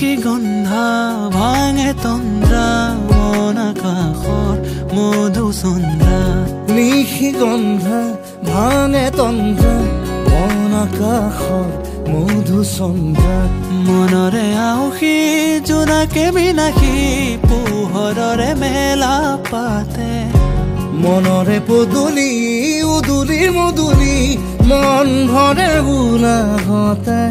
নিশি গন্ধা ভাঙে তন্দ্ৰা মন আকাশৰ মধুচন্দ্ৰা নিশি গন্ধা ভাঙে তন্দ্ৰা মন আকাশৰ মধুচন্দ্ৰা মনৰে আউসী জোনাকে বিনাশী পোহৰৰে মেলা পাতে মনৰে পদুলি উদুলি মুদুলি মন ভৰে উলাহতে